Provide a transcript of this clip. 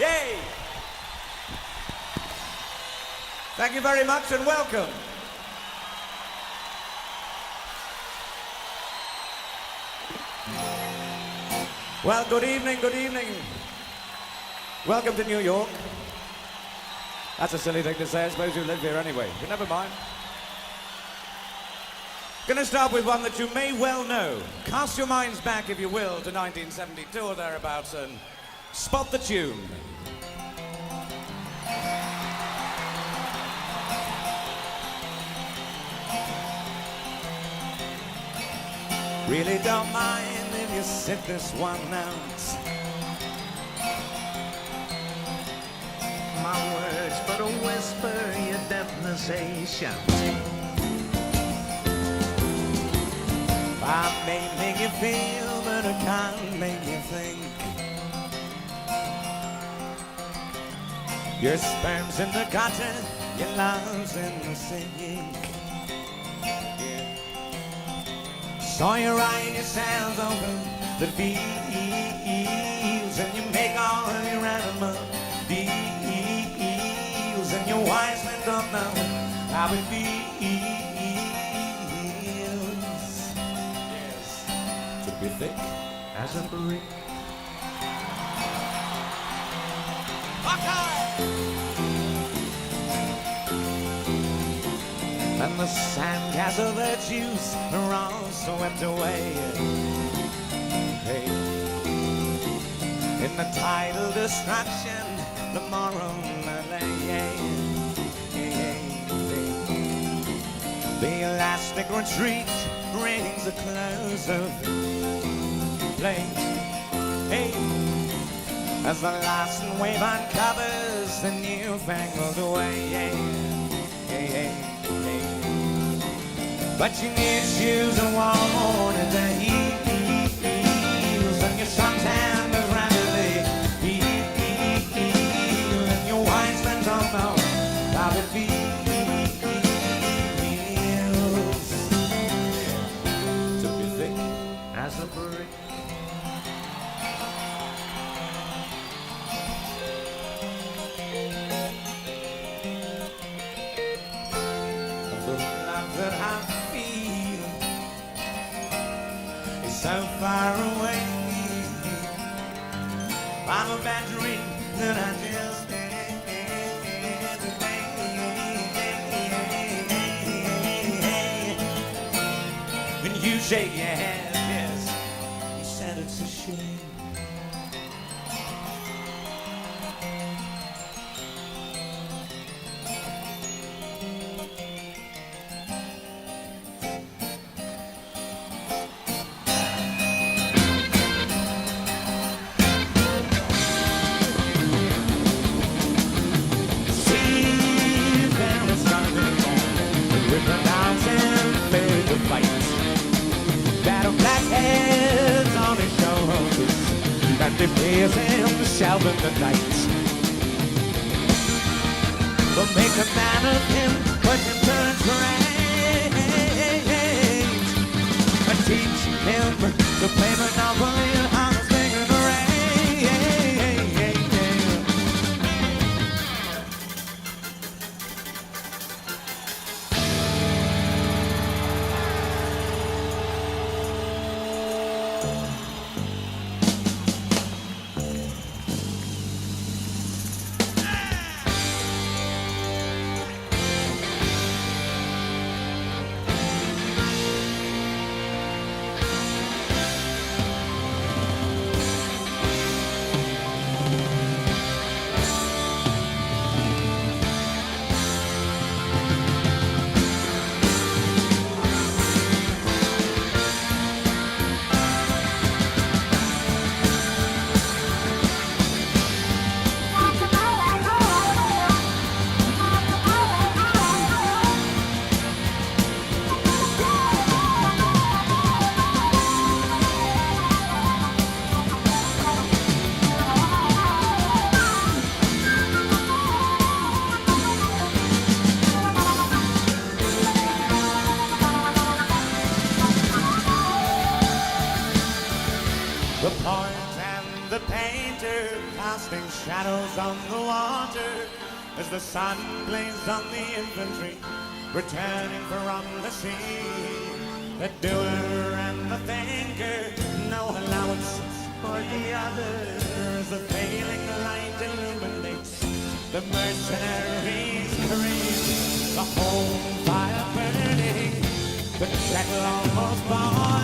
Yay! Thank you very much and welcome. Well, good evening, good evening. Welcome to New York. That's a silly thing to say, I suppose you live here anyway, but never mind. Gonna start with one that you may well know. Cast your minds back, if you will, to 1972 or thereabouts and spot the tune. Really don't mind if you sit this one out. My words but a whisper, your deafness shout. I may make you feel, but I can't make you think. Your sperm's in the gutter, your love's in the sink. Yeah. Saw you write yourselves over the fields, and you make all of your animal deals, and your wise men don't know how it feels. Yes, to be thick as a brick. And the sandcastle virtues are all swept away. Hey, in the tidal destruction, the moral melee. The elastic retreat brings a close of play. Hey, as the last wave uncovers the newfangled way. But your new shoes are worn at the heels, and your suntan is rapidly healed, and your wise men don't know how it feels to be thick as a brick. The love that I so far away, I'm a bad dream that I just had today. And you shake your head, yes, you said it's a shame. They praise him to shout in the night. But make a man of him, put him turn great, and teach him to play Monopoly and how to sing in the rain. The point and the painter casting shadows on the water as the sun plays on the infantry returning from the sea. The doer and the thinker, no allowances for the others. The failing light illuminates the mercenaries' career. The home fire burning, the kettle almost boiling.